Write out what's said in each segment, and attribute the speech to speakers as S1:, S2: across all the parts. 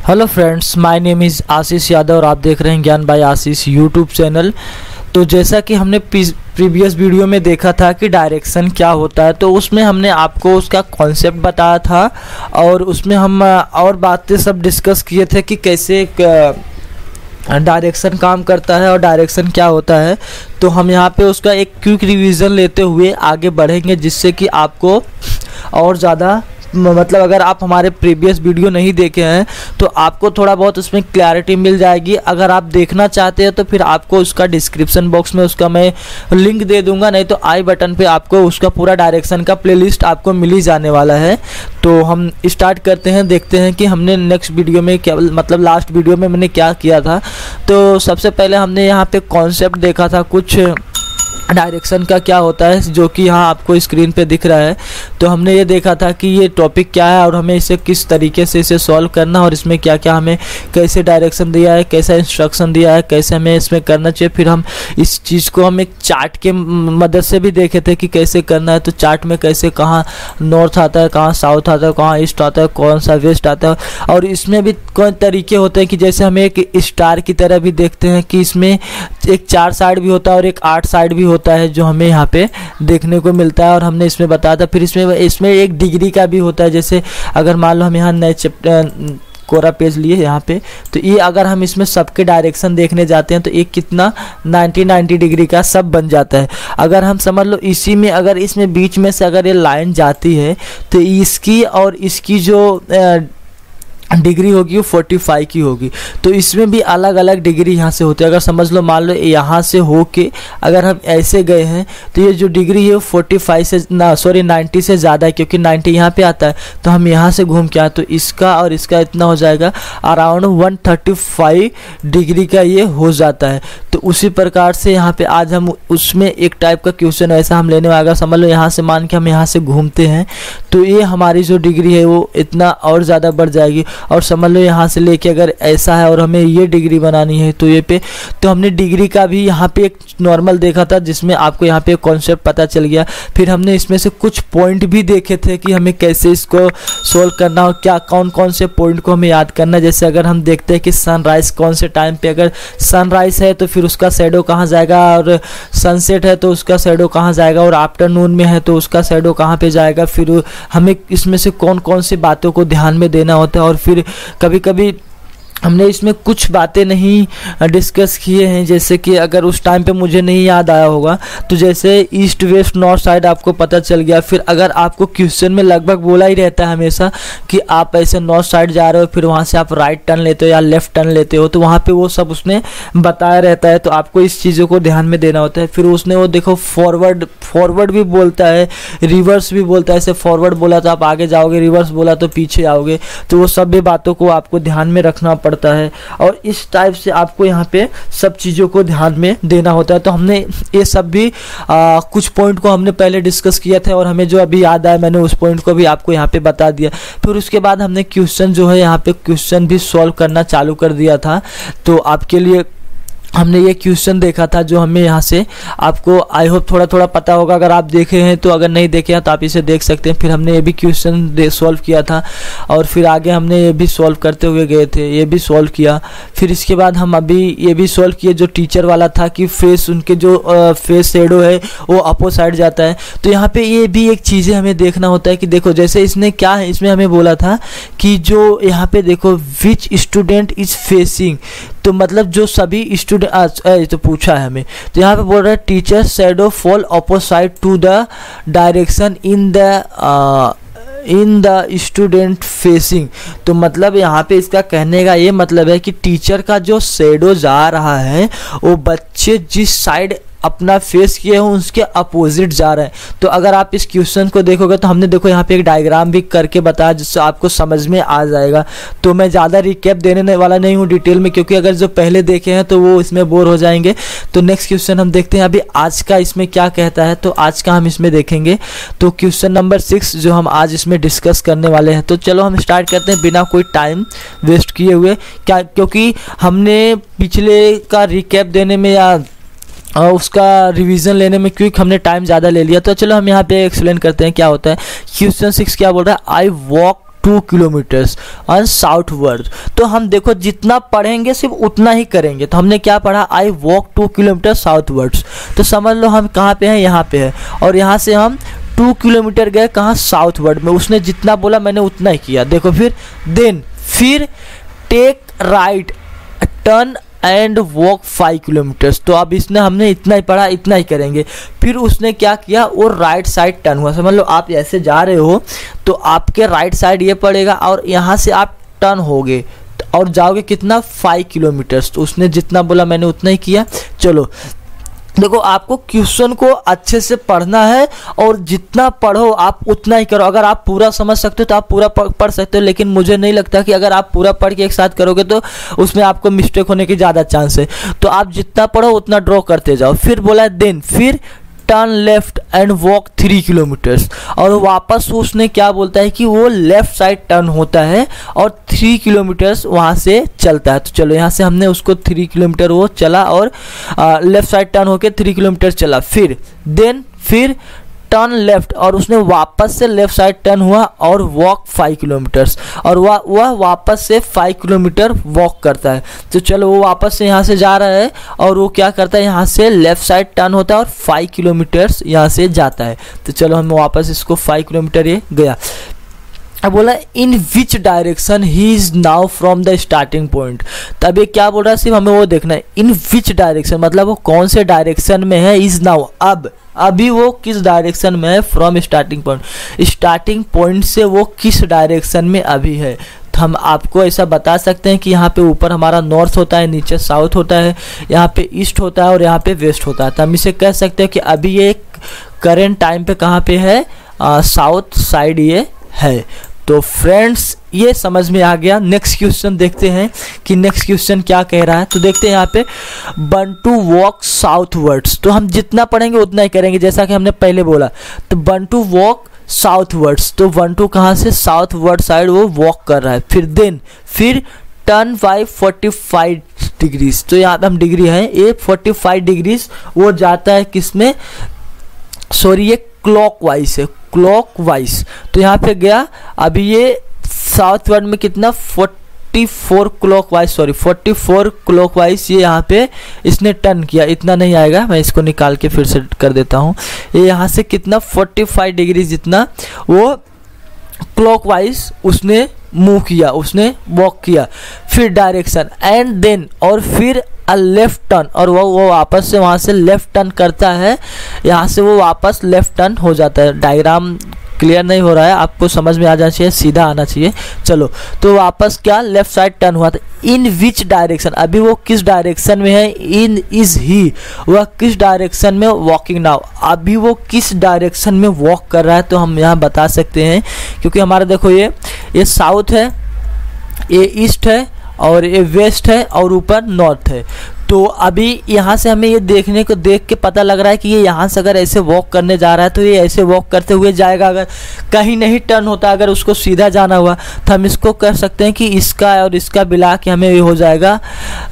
S1: Hello friends, my name is Ashish Yadav और आप देख रहे हैं ज्ञान बाय आशीष यूट्यूब चैनल। तो जैसा कि हमने प्रीवियस वीडियो में देखा था कि डायरेक्शन क्या होता है, तो उसमें हमने आपको उसका कॉन्सेप्ट बताया था और उसमें हम और बातें सब डिस्कस किए थे कि कैसे डायरेक्शन काम करता है और डायरेक्शन क्या होता है। तो हम यहाँ पे उसका एक क्विक रिवीजन लेते हुए आगे बढ़ेंगे, जिससे कि आपको और ज़्यादा मतलब अगर आप हमारे प्रीवियस वीडियो नहीं देखे हैं तो आपको थोड़ा बहुत उसमें क्लैरिटी मिल जाएगी। अगर आप देखना चाहते हैं तो फिर आपको उसका डिस्क्रिप्शन बॉक्स में उसका मैं लिंक दे दूंगा, नहीं तो आई बटन पे आपको उसका पूरा डायरेक्शन का प्लेलिस्ट आपको मिल ही जाने वाला है। तो हम स्टार्ट करते हैं, देखते हैं कि हमने नेक्स्ट वीडियो में क्या मतलब लास्ट वीडियो में मैंने क्या किया था। तो सबसे पहले हमने यहाँ पे कॉन्सेप्ट देखा था कुछ डायरेक्शन का क्या होता है, जो कि यहाँ आपको स्क्रीन पे दिख रहा है। तो हमने ये देखा था कि ये टॉपिक क्या है और हमें इसे किस तरीके से इसे सॉल्व करना और इसमें क्या क्या हमें कैसे डायरेक्शन दिया है, कैसा इंस्ट्रक्शन दिया है, कैसे हमें इसमें करना चाहिए। फिर हम इस चीज़ को हम एक चार्ट के मदद से भी देखे थे कि कैसे करना है। तो चार्ट में कैसे कहाँ नॉर्थ आता है, कहाँ साउथ आता है, कहाँ ईस्ट आता है, कौन सा वेस्ट आता है। और इसमें भी कौन तरीके होते हैं कि जैसे हम एक स्टार की तरह भी देखते हैं कि इसमें एक 4 साइड भी होता है और एक 8 साइड भी होता है, जो हमें यहाँ पे देखने को मिलता है और हमने इसमें बताया था। फिर इसमें एक डिग्री का भी होता है, जैसे अगर मान लो हम यहाँ नए चैप्टर कोरा पेज लिए यहाँ पे, तो ये अगर हम इसमें सबके डायरेक्शन देखने जाते हैं तो एक कितना 90 डिग्री का सब बन जाता है। अगर हम समझ लो इसी में अगर इसमें बीच में से अगर ये लाइन जाती है तो इसकी और इसकी जो डिग्री होगी वो 45 की होगी। तो इसमें भी अलग अलग डिग्री यहाँ से होती है। अगर समझ लो मान लो यहाँ से हो के अगर हम ऐसे गए हैं तो ये जो डिग्री है वो 45 से 90 से ज़्यादा है, क्योंकि 90 यहाँ पे आता है। तो हम यहाँ से घूम के आए तो इसका और इसका इतना हो जाएगा अराउंड 135 डिग्री का ये हो जाता है। तो उसी प्रकार से यहाँ पे आज हम उसमें एक टाइप का क्वेश्चन ऐसा हम लेने वाले। समझ लो यहाँ से मान के हम यहाँ से घूमते हैं तो ये हमारी जो डिग्री है वो इतना और ज़्यादा बढ़ जाएगी। और समझ लो यहाँ से लेके अगर ऐसा है और हमें ये डिग्री बनानी है तो ये पे, तो हमने डिग्री का भी यहाँ पे एक नॉर्मल देखा था, जिसमें आपको यहाँ पे कॉन्सेप्ट पता चल गया। फिर हमने इसमें से कुछ पॉइंट भी देखे थे कि हमें कैसे इसको सोल्व करना और क्या कौन कौन से पॉइंट को हमें याद करना। जैसे अगर हम देखते हैं कि सनराइज कौन से टाइम पे, अगर सनराइज है तो फिर उसका शैडो कहाँ जाएगा, और सनसेट है तो उसका शैडो कहाँ जाएगा, और आफ्टरनून में है तो उसका शैडो कहाँ पे जाएगा। फिर हमें इसमें से कौन कौन सी बातों को ध्यान में देना होता है। और फिर कभी कभी हमने इसमें कुछ बातें नहीं डिस्कस किए हैं, जैसे कि अगर उस टाइम पे मुझे नहीं याद आया होगा तो जैसे ईस्ट वेस्ट नॉर्थ साइड आपको पता चल गया। फिर अगर आपको क्वेश्चन में लगभग बोला ही रहता है हमेशा कि आप ऐसे नॉर्थ साइड जा रहे हो, फिर वहाँ से आप राइट टर्न लेते हो या लेफ्ट टर्न लेते हो, तो वहाँ पे वो सब उसने बताया रहता है। तो आपको इस चीज़ों को ध्यान में देना होता है। फिर उसने वो देखो फॉरवर्ड भी बोलता है, रिवर्स भी बोलता है। ऐसे फॉरवर्ड बोला तो आप आगे जाओगे, रिवर्स बोला तो पीछे आओगे। तो वो सब भी बातों को आपको ध्यान में रखना पड़ता है और इस टाइप से आपको यहाँ पे सब चीज़ों को ध्यान में देना होता है। तो हमने ये सब भी कुछ पॉइंट को हमने पहले डिस्कस किया था और हमें जो अभी याद आया मैंने उस पॉइंट को भी आपको यहाँ पे बता दिया। फिर उसके बाद हमने क्वेश्चन जो है यहाँ पे क्वेश्चन भी सॉल्व करना चालू कर दिया था। तो आपके लिए हमने ये क्वेश्चन देखा था जो हमें यहाँ से आपको आई होप थोड़ा थोड़ा पता होगा। अगर आप देखे हैं तो, अगर नहीं देखे हैं तो आप इसे देख सकते हैं। फिर हमने ये भी क्वेश्चन सॉल्व किया था और फिर आगे हमने ये भी सॉल्व करते हुए गए थे, ये भी सॉल्व किया। फिर इसके बाद हम अभी ये भी सॉल्व किए जो टीचर वाला था कि फेस उनके जो फेस शेडो है वो अपोजिट साइड जाता है। तो यहाँ पे ये भी एक चीज़ें हमें देखना होता है कि देखो जैसे इसने क्या है, इसमें हमें बोला था कि जो यहाँ पे देखो विच स्टूडेंट इज फेसिंग, तो मतलब जो सभी स्टूडेंट तो पूछा है हमें। तो यहाँ पे बोल रहा है teacher shadow fall opposite to the direction in the student facing. तो मतलब यहाँ पे इसका कहने का ये मतलब है कि टीचर का जो शैडो जा रहा है वो बच्चे जिस साइड अपना फेस किए हो उसके अपोजिट जा रहे हैं। तो अगर आप इस क्वेश्चन को देखोगे तो हमने देखो यहाँ पे एक डायग्राम भी करके बताया जिससे आपको समझ में आ जाएगा। तो मैं ज़्यादा रिकैप देने वाला नहीं हूँ डिटेल में, क्योंकि अगर जो पहले देखे हैं तो वो इसमें बोर हो जाएंगे। तो नेक्स्ट क्वेश्चन हम देखते हैं अभी आज का इसमें क्या कहता है। तो आज का हम इसमें देखेंगे तो क्वेश्चन नंबर 6 जो हम आज इसमें डिस्कस करने वाले हैं। तो चलो हम स्टार्ट करते हैं बिना कोई टाइम वेस्ट किए हुए, क्या क्योंकि हमने पिछले का रिकैप देने में या उसका रिवीजन लेने में क्योंकि हमने टाइम ज़्यादा ले लिया। तो चलो हम यहाँ पे एक्सप्लेन करते हैं क्या होता है। क्वेश्चन 6 क्या बोल रहा है, I walk 2 kilometres on south word. तो हम देखो जितना पढ़ेंगे सिर्फ उतना ही करेंगे। तो हमने क्या पढ़ा, I walk 2 kilometre south words. तो समझ लो हम कहाँ पे हैं, यहाँ पे है, और यहाँ से हम 2 किलोमीटर गए कहाँ, साउथ वर्ड में। उसने जितना बोला मैंने उतना ही किया। देखो फिर take right turn and walk 5 kilometres. तो अब इसने हमने इतना ही पढ़ा, इतना ही करेंगे। फिर उसने क्या किया, वो राइट साइड टर्न हुआ। समझ लो आप ऐसे जा रहे हो तो आपके राइट साइड ये पड़ेगा और यहाँ से आप टर्न होगे और जाओगे कितना, 5 किलोमीटर्स। तो उसने जितना बोला मैंने उतना ही किया। चलो देखो आपको क्वेश्चन को अच्छे से पढ़ना है और जितना पढ़ो आप उतना ही करो। अगर आप पूरा समझ सकते हो तो आप पूरा पढ़ सकते हो, लेकिन मुझे नहीं लगता कि अगर आप पूरा पढ़ के एक साथ करोगे तो उसमें आपको मिस्टेक होने की ज़्यादा चांस है। तो आप जितना पढ़ो उतना ड्रॉ करते जाओ। फिर बोला फिर turn left and walk 3 kilometres. और वापस उसने क्या बोलता है कि वो लेफ्ट साइड टर्न होता है और 3 किलोमीटर्स वहाँ से चलता है। तो चलो यहाँ से हमने उसको 3 किलोमीटर वो चला और लेफ्ट साइड टर्न होके 3 किलोमीटर चला। फिर टर्न लेफ्ट और उसने वापस से लेफ्ट साइड टर्न हुआ और वॉक 5 किलोमीटर्स। और वह वापस से 5 किलोमीटर वॉक करता है। तो चलो वो वापस से यहाँ से जा रहा है और वो क्या करता है, यहाँ से लेफ्ट साइड टर्न होता है और 5 किलोमीटर्स यहाँ से जाता है। तो चलो हम वापस इसको 5 किलोमीटर ये गया। अब बोला in which direction he is now from the starting point. तब ये क्या बोल रहा है, सिर्फ हमें वो देखना है इन विच डायरेक्शन, मतलब वो कौन से डायरेक्शन में है, इज नाउ अभी वो किस डायरेक्शन में है, फ्रॉम स्टार्टिंग पॉइंट से वो किस डायरेक्शन में अभी है। तो हम आपको ऐसा बता सकते हैं कि यहाँ पे ऊपर हमारा नॉर्थ होता है, नीचे साउथ होता है, यहाँ पे ईस्ट होता है और यहाँ पे वेस्ट होता है। तो हम इसे कह सकते हैं कि अभी ये करेंट टाइम पे कहाँ पे है, साउथ साइड ये है। तो फ्रेंड्स ये समझ में आ गया। नेक्स्ट क्वेश्चन देखते हैं कि नेक्स्ट क्वेश्चन क्या कह रहा है। तो देखते हैं यहाँ पे बंटू वॉक साउथवर्ड्स। तो हम जितना पढ़ेंगे उतना ही करेंगे, जैसा कि हमने पहले बोला। तो बंटू वॉक साउथवर्ड्स, तो बंटू कहाँ से, साउथवर्ड साइड वो वॉक कर रहा है। फिर टर्न बाय 45 डिग्रीज। तो यहाँ पे हम डिग्री है, ये 45 डिग्रीज वो जाता है किस में, सॉरी ये क्लॉकवाइज है, क्लॉकवाइज। तो यहाँ पे गया, अभी ये साउथवर्ड में कितना 44 क्लॉकवाइज ये यहाँ पे इसने टर्न किया। इतना नहीं आएगा, मैं इसको निकाल के फिर से कर देता हूँ। ये यहाँ से कितना 45 डिग्री जितना वो क्लॉकवाइज उसने मूव किया, उसने वॉक किया। फिर डायरेक्शन एंड देन और फिर अ लेफ्ट टर्न, और वो वापस से वहाँ से लेफ्ट टर्न करता है। यहाँ से वो वापस लेफ्ट टर्न हो जाता है। डायग्राम क्लियर नहीं हो रहा है, आपको समझ में आ जाना चाहिए, सीधा आना चाहिए। चलो तो वापस क्या लेफ्ट साइड टर्न हुआ था। इन विच डायरेक्शन, अभी वो किस डायरेक्शन में है, इन इज ही, वह किस डायरेक्शन में वॉकिंग नाउ, अभी वो किस डायरेक्शन में वॉक कर रहा है। तो हम यहाँ बता सकते हैं, क्योंकि हमारा देखो ये साउथ है, ये ईस्ट है और ये वेस्ट है और ऊपर नॉर्थ है। तो अभी यहाँ से हमें ये देख के पता लग रहा है कि ये यहाँ से अगर ऐसे वॉक करने जा रहा है तो ये ऐसे वॉक करते हुए जाएगा। अगर कहीं नहीं टर्न होता, अगर उसको सीधा जाना हुआ तो हम इसको कर सकते हैं कि इसका और इसका मिला के हमें ये हो जाएगा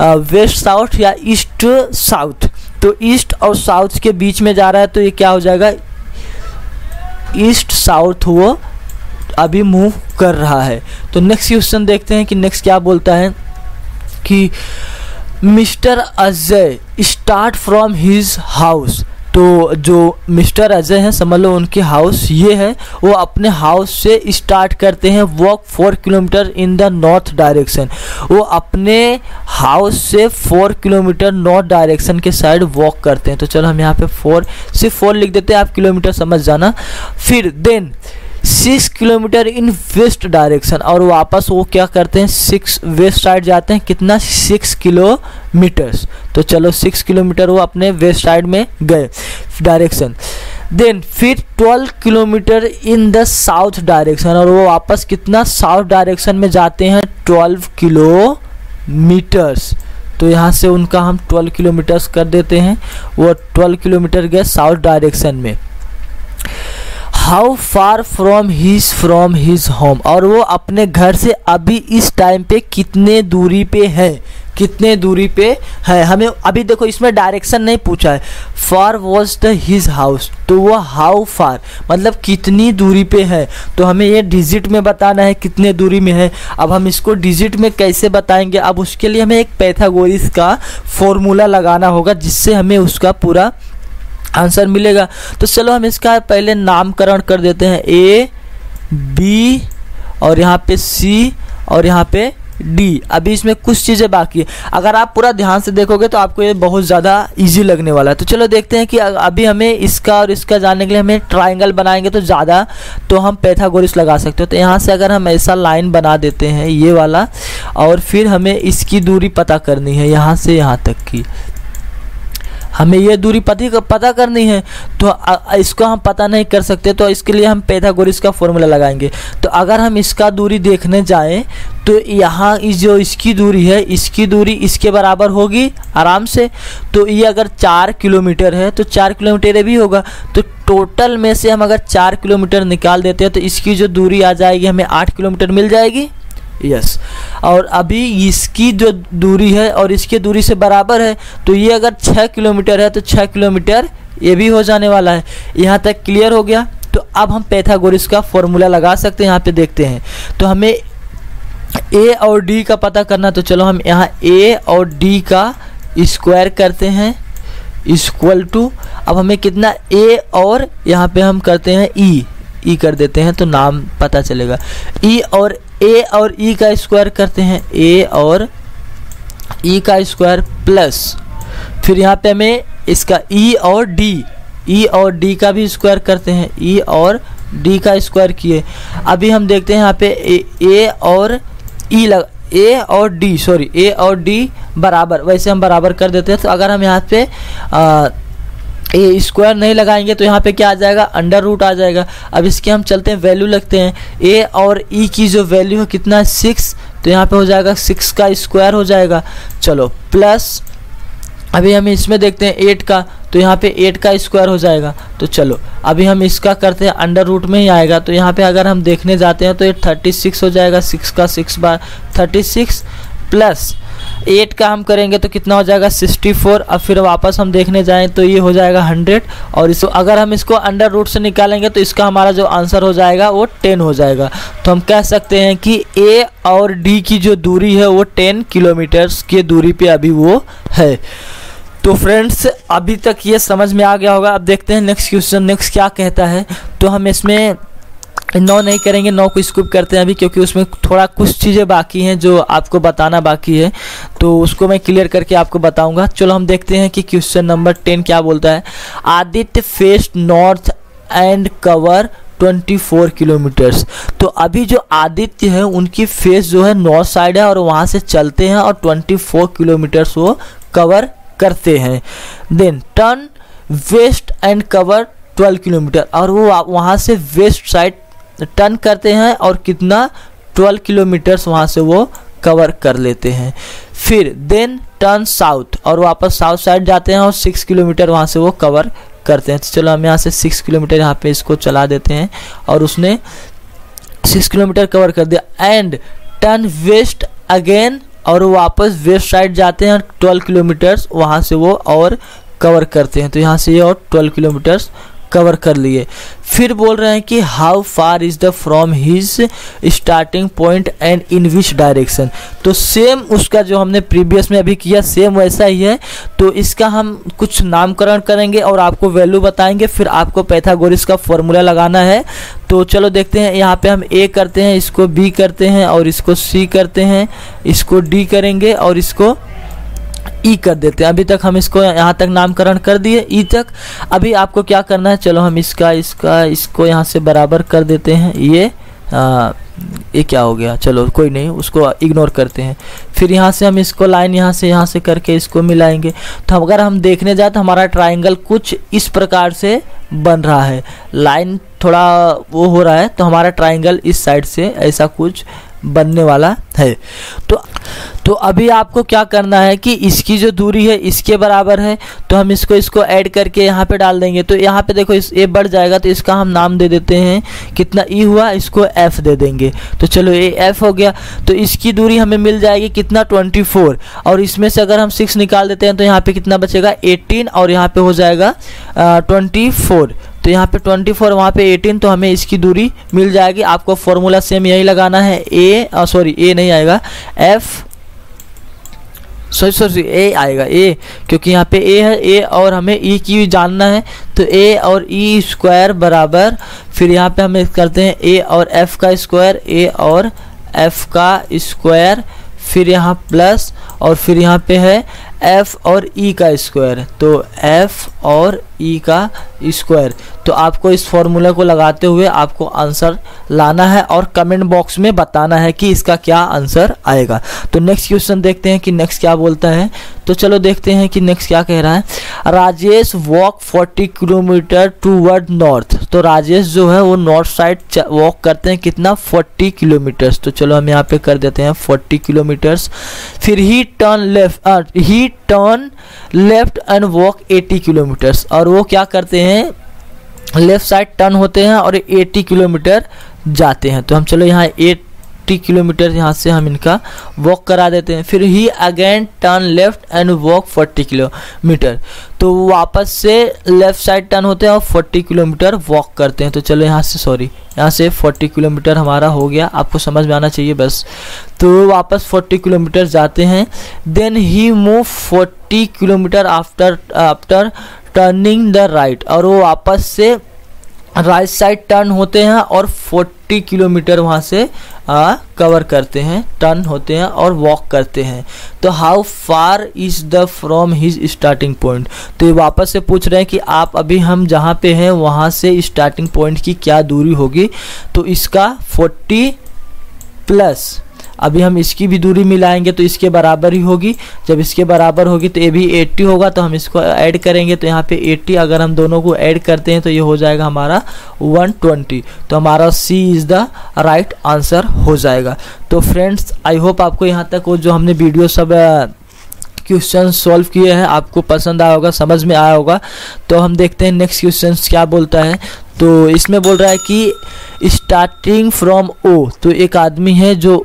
S1: वेस्ट साउथ या ईस्ट साउथ। तो ईस्ट और साउथ के बीच में जा रहा है तो ये क्या हो जाएगा, ईस्ट साउथ वो अभी मूव कर रहा है। तो नेक्स्ट क्वेश्चन देखते हैं कि नेक्स्ट क्या बोलता है कि mister Ajay start from his house. तो जो मिस्टर अजय हैं, समझ लो उनके हाउस ये है, वो अपने हाउस से स्टार्ट करते हैं walk 4 kilometre in the north direction. वो अपने हाउस से 4 किलोमीटर नॉर्थ डायरेक्शन के साइड वॉक करते हैं। तो चलो हम यहाँ पे 4 सिर्फ 4 लिख देते हैं, आप किलोमीटर समझ जाना। फिर then 6 kilometre in west direction, और वापस वो क्या करते हैं 6 वेस्ट साइड जाते हैं, कितना 6 किलोमीटर्स। तो चलो 6 किलोमीटर वो अपने वेस्ट साइड में गए डायरेक्शन। देन फिर 12 kilometre in the south direction, और वो वापस कितना साउथ डायरेक्शन में जाते हैं 12 किलोमीटर्स। तो यहाँ से उनका हम 12 किलोमीटर्स कर देते हैं, वो 12 किलोमीटर गए साउथ डायरेक्शन में। How far from his home, और वो अपने घर से अभी इस टाइम पे कितने दूरी पे है, कितने दूरी पे है। हमें अभी देखो इसमें डायरेक्शन नहीं पूछा है, फार वॉज द हिज हाउस, तो वो हाउ फार मतलब कितनी दूरी पे है, तो हमें ये डिजिट में बताना है कितने दूरी में है। अब हम इसको डिजिट में कैसे बताएंगे, अब उसके लिए हमें एक पाइथागोरस का फॉर्मूला लगाना होगा जिससे हमें उसका पूरा आंसर मिलेगा। तो चलो हम इसका पहले नामकरण कर देते हैं, ए बी और यहाँ पे सी और यहाँ पे डी। अभी इसमें कुछ चीज़ें बाकी है, अगर आप पूरा ध्यान से देखोगे तो आपको ये बहुत ज़्यादा इजी लगने वाला है। तो चलो देखते हैं कि अभी हमें इसका और इसका जानने के लिए हमें ट्राइंगल बनाएंगे तो ज़्यादा तो हम पाइथागोरस लगा सकते हो। तो यहाँ से अगर हम ऐसा लाइन बना देते हैं ये वाला, और फिर हमें इसकी दूरी पता करनी है यहाँ से यहाँ तक की, हमें ये दूरी पता करनी है। तो इसको हम पता नहीं कर सकते, तो इसके लिए हम पाइथागोरस का फॉर्मूला लगाएंगे। तो अगर हम इसका दूरी देखने जाएं तो यहाँ जो इसकी दूरी है, इसकी दूरी इसके बराबर होगी आराम से। तो ये अगर 4 किलोमीटर है तो 4 किलोमीटर ये भी होगा। तो टोटल में से हम अगर 4 किलोमीटर निकाल देते हैं तो इसकी जो दूरी आ जाएगी हमें 8 किलोमीटर मिल जाएगी। यस, और अभी इसकी जो दूरी है और इसकी दूरी से बराबर है, तो ये अगर 6 किलोमीटर है तो 6 किलोमीटर ये भी हो जाने वाला है। यहाँ तक क्लियर हो गया। तो अब हम पाइथागोरस का फॉर्मूला लगा सकते हैं। यहाँ पे देखते हैं तो हमें ए और डी का पता करना, तो चलो हम यहाँ ए और डी का स्क्वायर करते हैं इक्वल टू, अब हमें कितना ए और यहाँ पे हम करते हैं ई कर देते हैं तो नाम पता चलेगा। ई और ए और ई का स्क्वायर करते हैं, ए और ई का स्क्वायर प्लस, फिर यहाँ पे हमें इसका ई और डी का भी स्क्वायर करते हैं, ई और डी का स्क्वायर किए। अभी हम देखते हैं यहाँ पे ए और डी बराबर, वैसे हम बराबर कर देते हैं। तो अगर हम यहाँ पे ए स्क्वायर नहीं लगाएंगे तो यहाँ पे क्या आ जाएगा, अंडर रूट आ जाएगा। अब इसके हम चलते हैं वैल्यू लगते हैं, ए और ई की जो वैल्यू है कितना है 6, तो यहाँ पे हो जाएगा 6 का स्क्वायर हो जाएगा। चलो प्लस अभी हम इसमें देखते हैं 8 का, तो यहाँ पे 8 का स्क्वायर हो जाएगा। तो चलो अभी हम इसका करते हैं, अंडर रूट में ही आएगा। तो यहाँ पे अगर हम देखने जाते हैं तो ये 36 हो जाएगा, 6 का 6 बार 36 प्लस 8 का हम करेंगे तो कितना हो जाएगा 64। अब फिर वापस हम देखने जाएं तो ये हो जाएगा 100, और इसको अगर हम इसको अंडर रूट से निकालेंगे तो इसका हमारा जो आंसर हो जाएगा वो 10 हो जाएगा। तो हम कह सकते हैं कि ए और डी की जो दूरी है वो 10 किलोमीटर्स की दूरी पे अभी वो है। तो फ्रेंड्स अभी तक ये समझ में आ गया होगा। अब देखते हैं नेक्स्ट क्वेश्चन, नेक्स्ट क्या कहता है। तो हम इसमें 9 नहीं करेंगे, 9 को स्किप करते हैं अभी, क्योंकि उसमें थोड़ा कुछ चीज़ें बाकी हैं जो आपको बताना बाकी है, तो उसको मैं क्लियर करके आपको बताऊंगा। चलो हम देखते हैं कि क्वेश्चन नंबर 10 क्या बोलता है। Aditya fest north and cover 24 kilometres. तो अभी जो आदित्य है उनकी फेस जो है नॉर्थ साइड है और वहाँ से चलते हैं और 24 किलोमीटर्स वो कवर करते हैं। Then turn west and cover 12 kilometre, और वो वहाँ से वेस्ट साइड टर्न करते हैं और कितना 12 किलोमीटर्स वहाँ से वो कवर कर लेते हैं। फिर देन टर्न साउथ, और वापस साउथ साइड जाते हैं और 6 किलोमीटर वहाँ से वो कवर करते हैं। तो चलो हम यहाँ से 6 किलोमीटर यहाँ पे इसको चला देते हैं और उसने 6 किलोमीटर कवर कर दिया। एंड टर्न वेस्ट अगेन, और वापस वेस्ट साइड जाते हैं 12 किलोमीटर्स वहाँ से वो और कवर करते हैं। तो यहाँ से ये और 12 किलोमीटर्स कवर कर लिए। फिर बोल रहे हैं कि how far is the from his starting point and in which direction. तो सेम उसका जो हमने प्रीवियस में अभी किया सेम वैसा ही है। तो इसका हम कुछ नामकरण करेंगे और आपको वैल्यू बताएंगे, फिर आपको पाइथागोरस का फॉर्मूला लगाना है। तो चलो देखते हैं, यहाँ पे हम ए करते हैं, इसको बी करते हैं और इसको सी करते हैं, इसको डी करेंगे और इसको ई कर देते हैं। अभी तक हम इसको यहाँ तक नामकरण कर दिए ई तक। अभी आपको क्या करना है, चलो हम इसको यहाँ से बराबर कर देते हैं। ये क्या हो गया, चलो कोई नहीं, उसको इग्नोर करते हैं। फिर यहाँ से हम इसको लाइन यहाँ से करके इसको मिलाएंगे। तो अगर हम देखने जाए तो हमारा ट्राइंगल कुछ इस प्रकार से बन रहा है, लाइन थोड़ा वो हो रहा है, तो हमारा ट्राइंगल इस साइड से ऐसा कुछ बनने वाला है। तो अभी आपको क्या करना है कि इसकी जो दूरी है इसके बराबर है, तो हम इसको ऐड करके यहाँ पे डाल देंगे। तो यहाँ पे देखो इस ए बढ़ जाएगा, तो इसका हम नाम दे देते हैं, कितना ई हुआ, इसको एफ दे देंगे। तो चलो ये एफ हो गया। तो इसकी दूरी हमें मिल जाएगी कितना 24, और इसमें से अगर हम 6 निकाल देते हैं तो यहाँ पे कितना बचेगा 18, और यहाँ पे हो जाएगा 24। तो यहाँ पे 24, वहाँ पे 18, तो हमें इसकी दूरी मिल जाएगी। आपको फॉर्मूला सेम यही लगाना है, ए नहीं आएगा, एफ सॉरी ए आएगा, ए, क्योंकि यहाँ पे ए है, ए और हमें ई की जानना है। तो ए और ई स्क्वायर बराबर, फिर यहाँ पे हमें करते हैं ए और एफ का स्क्वायर, ए और एफ का स्क्वायर, फिर यहाँ प्लस, और फिर यहाँ पे है एफ और ई का स्क्वायर, तो एफ और ई का स्क्वायर। तो आपको इस फॉर्मूला को लगाते हुए आपको आंसर लाना है और कमेंट बॉक्स में बताना है कि इसका क्या आंसर आएगा। तो नेक्स्ट क्वेश्चन देखते हैं कि नेक्स्ट क्या बोलता है। तो चलो देखते हैं कि नेक्स्ट क्या कह रहा है। Rajesh walk 40 kilometre toward north. तो राजेश जो है वो नॉर्थ साइड वॉक करते हैं कितना 40 किलोमीटर्स। तो चलो हम यहाँ पे कर देते हैं 40 किलोमीटर्स। फिर ही turn left and walk 80 kilometres. और वो क्या करते हैं, लेफ्ट साइड टर्न होते हैं और 80 किलोमीटर जाते हैं। तो हम चलो यहाँ 80 किलोमीटर यहाँ से हम इनका वॉक करा देते हैं। फिर he again turn left and walk 40 kilometre. तो वापस से लेफ्ट साइड टर्न होते हैं और 40 किलोमीटर वॉक करते हैं। तो चलो यहाँ से 40 किलोमीटर हमारा हो गया, आपको समझ में आना चाहिए बस। तो वापस 40 किलोमीटर जाते हैं। Then he move 40 kilometre after turning the right. और वो वापस से राइट साइड टर्न होते हैं और 40 किलोमीटर वहाँ से कवर करते हैं, टर्न होते हैं और वॉक करते हैं। तो how far is the from his starting point. तो ये वापस से पूछ रहे हैं कि आप अभी हम जहाँ पे हैं वहाँ से स्टार्टिंग पॉइंट की क्या दूरी होगी। तो इसका 40 प्लस अभी हम इसकी भी दूरी मिलाएंगे तो इसके बराबर ही होगी। जब इसके बराबर होगी तो ये भी 80 होगा, तो हम इसको ऐड करेंगे। तो यहाँ पे 80 अगर हम दोनों को ऐड करते हैं तो ये हो जाएगा हमारा 120। तो हमारा सी इज़ द राइट आंसर हो जाएगा। तो फ्रेंड्स आई होप आपको यहाँ तक वो जो हमने वीडियो सब क्वेश्चन सॉल्व किए हैं आपको पसंद आया होगा, समझ में आया होगा। तो हम देखते हैं नेक्स्ट क्वेश्चन क्या बोलता है। तो इसमें बोल रहा है कि स्टार्टिंग फ्रॉम ओ। तो एक आदमी है जो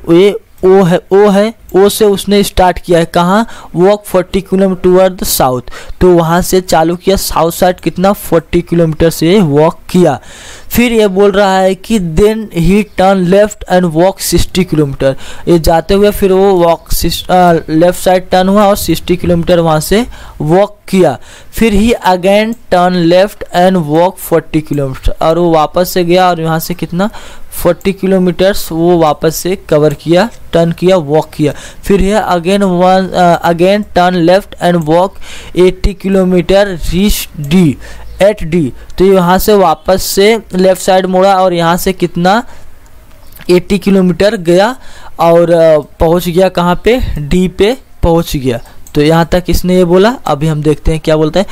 S1: ओ है, ओ से उसने स्टार्ट किया है कहाँ, walk 40 kilometre toward the south. तो वहाँ से चालू किया साउथ साइड कितना 40 किलोमीटर से वॉक किया। फिर ये बोल रहा है कि then he turn left and walk 60 kilometre. ये जाते हुए फिर वो वॉक लेफ्ट साइड टर्न हुआ और 60 किलोमीटर वहाँ से वॉक किया। फिर he again turn left and walk 40 kilometre. और वो वापस से गया और यहाँ से कितना 40 किलोमीटर्स वो वापस से कवर किया, टर्न किया, वॉक किया। फिर है again turn left and walk 80 kilometre reach D at D. तो यहाँ से वापस से लेफ्ट साइड मुड़ा और यहाँ से कितना 80 किलोमीटर गया और पहुँच गया कहाँ पे, डी पे पहुँच गया। तो यहाँ तक इसने ये बोला। अभी हम देखते हैं क्या बोलता है।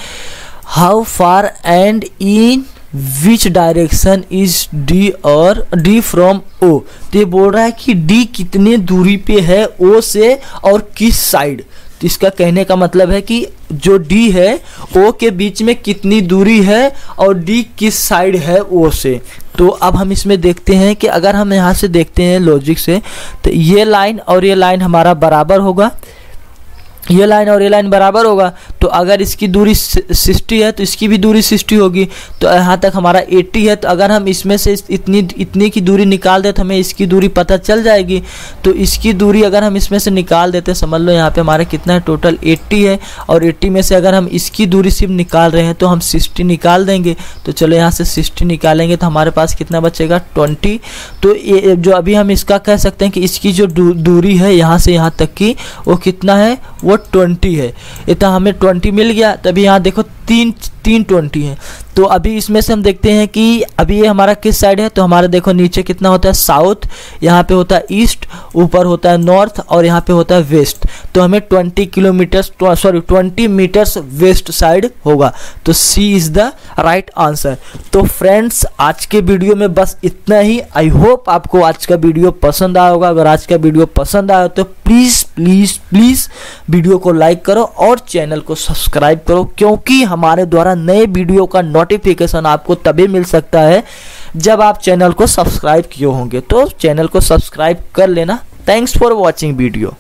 S1: How far and in which direction is D और डी फ्रॉम ओ। तो ये बोल रहा है कि डी कितने दूरी पे है ओ से और किस साइड। तो इसका कहने का मतलब है कि जो डी है ओ के बीच में कितनी दूरी है और डी किस साइड है ओ से। तो अब हम इसमें देखते हैं कि अगर हम यहाँ से देखते हैं लॉजिक से, तो ये लाइन और ये लाइन हमारा बराबर होगा, ये लाइन और ये लाइन बराबर होगा। तो अगर इसकी दूरी 60 है तो इसकी भी दूरी 60 होगी। तो यहाँ तक हमारा 80 है। तो अगर हम इसमें से इतनी की दूरी निकाल दें तो हमें इसकी दूरी पता चल जाएगी। तो इसकी दूरी अगर हम इसमें से निकाल देते, समझ लो यहाँ पे हमारा कितना है, टोटल 80 है। और 80 में से अगर हम इसकी दूरी सिर्फ निकाल रहे हैं तो हम 60 निकाल देंगे। तो चलो यहाँ से 60 निकालेंगे तो हमारे पास कितना बचेगा 20। तो ये जो अभी हम इसका कह सकते हैं कि इसकी जो दूरी है यहाँ से यहाँ तक की वो कितना है, वो 20 है। इतना हमें 20 मिल गया। तभी यहाँ देखो 1620 है। तो अभी इसमें से हम देखते हैं कि अभी ये हमारा किस साइड है। तो हमारा देखो नीचे कितना होता है साउथ, यहाँ पे होता है ईस्ट, ऊपर होता है नॉर्थ और यहाँ पे होता है वेस्ट। तो हमें 20 मीटर्स वेस्ट साइड होगा। तो सी इज़ द राइट आंसर। तो फ्रेंड्स आज के वीडियो में बस इतना ही। आई होप आपको आज का वीडियो पसंद आया होगा। अगर आज का वीडियो पसंद आया तो प्लीज़ प्लीज़ प्लीज़ वीडियो को लाइक करो और चैनल को सब्सक्राइब करो, क्योंकि हमारे द्वारा नए वीडियो का नोटिफिकेशन आपको तभी मिल सकता है जब आप चैनल को सब्सक्राइब किए होंगे। तो चैनल को सब्सक्राइब कर लेना। Thanks for watching video.